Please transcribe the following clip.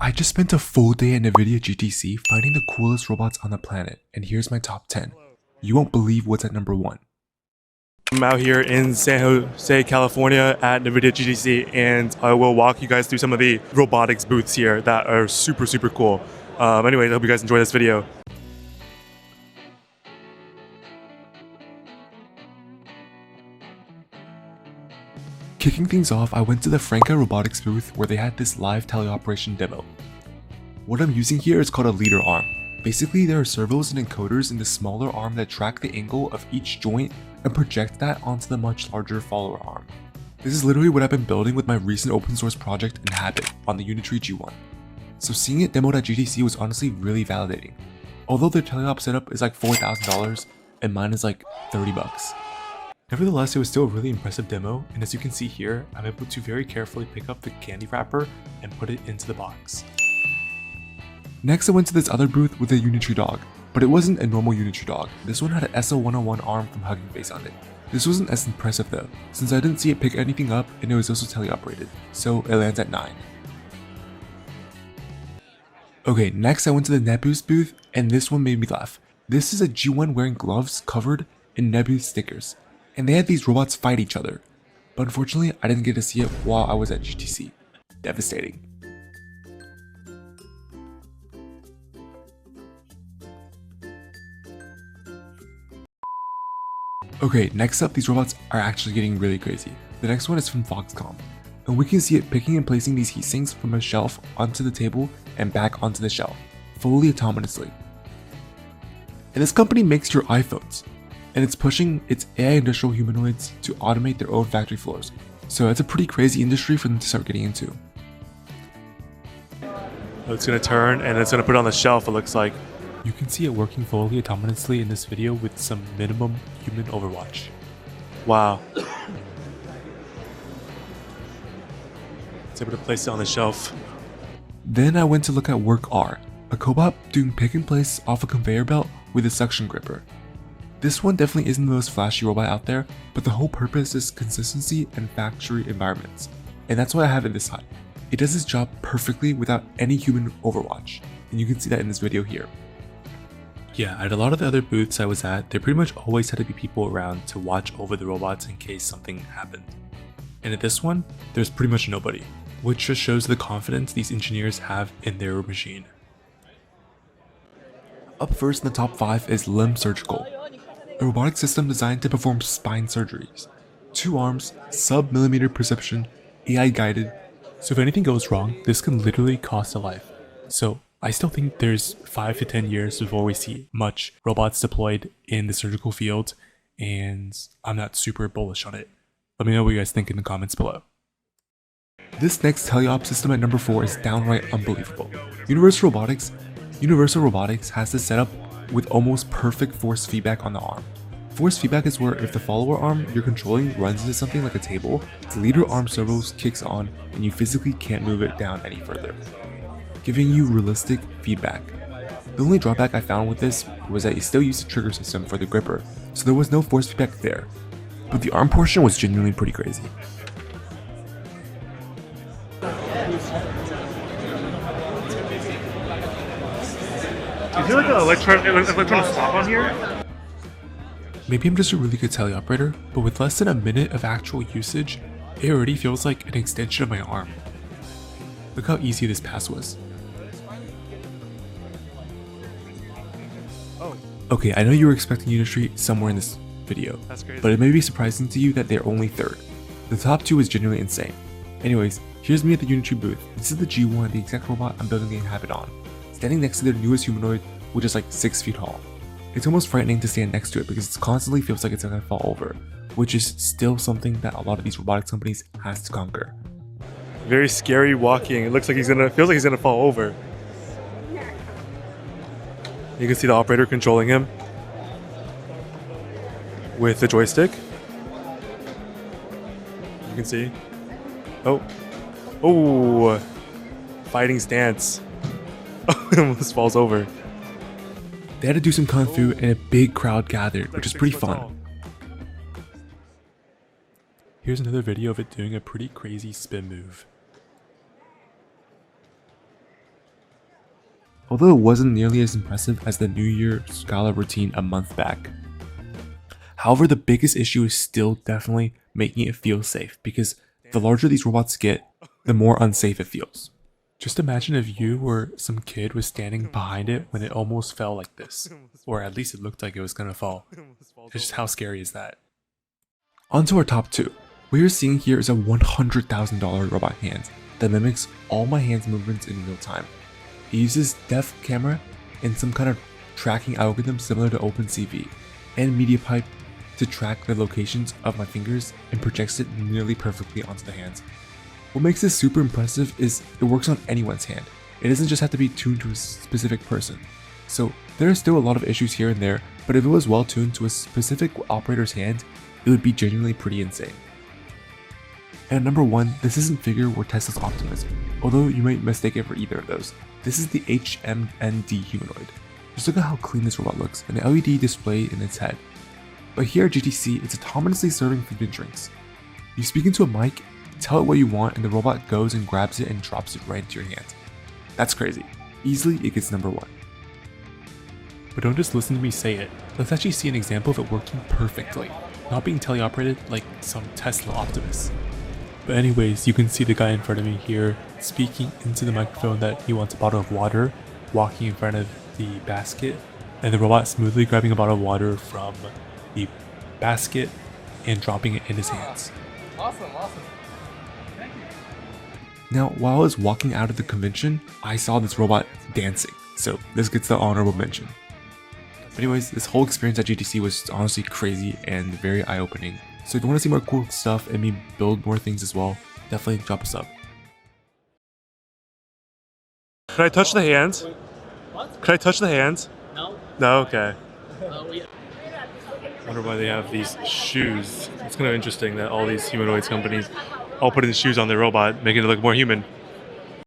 I just spent a full day at Nvidia GTC finding the coolest robots on the planet, and here's my top 10. You won't believe what's at number 1. I'm out here in San Jose, California at Nvidia GTC, and I will walk you guys through some of the robotics booths here that are super cool. Anyways, I hope you guys enjoy this video. Kicking things off, I went to the Franca robotics booth where they had this live teleoperation demo. What I'm using here is called a leader arm. Basically, there are servos and encoders in the smaller arm that track the angle of each joint and project that onto the much larger follower arm. This is literally what I've been building with my recent open source project Inhabit on the Unitree G1. So seeing it demoed at GTC was honestly really validating. Although their teleop setup is like $4,000 and mine is like 30 bucks. Nevertheless, it was still a really impressive demo, and as you can see here, I'm able to very carefully pick up the candy wrapper and put it into the box. Next, I went to this other booth with a Unitree dog, but it wasn't a normal Unitree dog. This one had an SO101 arm from Hugging Face on it. This wasn't as impressive though, since I didn't see it pick anything up and it was also teleoperated, so it lands at 9. Okay, next I went to the Nebus booth, and this one made me laugh. This is a G1 wearing gloves covered in Nebus stickers, and they had these robots fight each other, but unfortunately I didn't get to see it while I was at GTC. Devastating. Okay, next up, these robots are actually getting really crazy. The next one is from Foxconn, and we can see it picking and placing these heat sinks from a shelf onto the table and back onto the shelf, fully autonomously. And this company makes your iPhones, and it's pushing its AI industrial humanoids to automate their own factory floors. So it's a pretty crazy industry for them to start getting into. It's gonna turn and it's gonna put it on the shelf, it looks like. You can see it working fully autonomously in this video with some minimum human overwatch. Wow. It's able to place it on the shelf. Then I went to look at Work R, a cobot doing pick and place off a conveyor belt with a suction gripper. This one definitely isn't the most flashy robot out there, but the whole purpose is consistency and factory environments. And that's why I have it this high. It does its job perfectly without any human overwatch, and you can see that in this video here. Yeah, at a lot of the other booths I was at, there pretty much always had to be people around to watch over the robots in case something happened. And at this one, there's pretty much nobody, which just shows the confidence these engineers have in their machine. Up first in the top 5 is Limb Surgical, a robotic system designed to perform spine surgeries. 2 arms, sub-millimeter perception, AI guided. So if anything goes wrong, this can literally cost a life. So I still think there's 5 to 10 years before we see much robots deployed in the surgical field, and I'm not super bullish on it. Let me know what you guys think in the comments below. This next teleop system at number 4 is downright unbelievable. Universal Robotics has this setup with almost perfect force feedback on the arm. Force feedback is where if the follower arm you're controlling runs into something like a table, the leader arm servos kicks on and you physically can't move it down any further, giving you realistic feedback. The only drawback I found with this was that it still used a trigger system for the gripper, so there was no force feedback there, but the arm portion was genuinely pretty crazy. Is there like an electronic stop on here? Maybe I'm just a really good teleoperator, but with less than a minute of actual usage, it already feels like an extension of my arm. Look how easy this pass was. Okay, I know you were expecting Unitree somewhere in this video, but it may be surprising to you that they're only 3rd. The top 2 is genuinely insane. Anyways, here's me at the Unitree booth. This is the G1, the exact robot I'm building the Inhabit on, standing next to their newest humanoid, which is like 6 feet tall. It's almost frightening to stand next to it because it constantly feels like it's gonna fall over, which is still something that a lot of these robotics companies has to conquer. Very scary walking. It looks like feels like he's gonna fall over. You can see the operator controlling him with the joystick. You can see. Oh, fighting stance. It almost falls over. They had to do some kung fu and a big crowd gathered, which is pretty fun. Here's another video of it doing a pretty crazy spin move. although it wasn't nearly as impressive as the New Year Scala routine a month back. However, the biggest issue is still definitely making it feel safe, because the larger these robots get, the more unsafe it feels. Just imagine if you or some kid was standing behind it when it almost fell like this, or at least it looked like it was gonna fall. Just how scary is that? On to our top two. What you're seeing here is a $100,000 robot hand that mimics all my hand's movements in real time. It uses depth camera and some kind of tracking algorithm similar to OpenCV and MediaPipe to track the locations of my fingers and projects it nearly perfectly onto the hands. What makes this super impressive is it works on anyone's hand. It doesn't just have to be tuned to a specific person. So there are still a lot of issues here and there, but if it was well tuned to a specific operator's hand, it would be genuinely pretty insane. And at number 1, this isn't Figure or Tesla's Optimus, although you might mistake it for either of those. This is the HMND Humanoid. Just look at how clean this robot looks, and the LED display in its head. But here at GTC, it's autonomously serving food and drinks. You speak into a mic, tell it what you want, and the robot goes and grabs it and drops it right into your hand. That's crazy. Easily, it gets number 1. But don't just listen to me say it. Let's actually see an example of it working perfectly, not being teleoperated like some Tesla Optimus. But anyways, you can see the guy in front of me here speaking into the microphone that he wants a bottle of water, walking in front of the basket, and the robot smoothly grabbing a bottle of water from the basket and dropping it in his hands. Awesome. Now, while I was walking out of the convention, I saw this robot dancing, so this gets the honorable mention. But anyways, this whole experience at GTC was honestly crazy and very eye-opening. So if you want to see more cool stuff and me build more things as well, definitely drop us up. Can I touch the hands? What? Can I touch the hands? No. No? Okay. We I wonder why they have these shoes. It's kind of interesting that all these humanoids companies all put in shoes on their robot, making it look more human.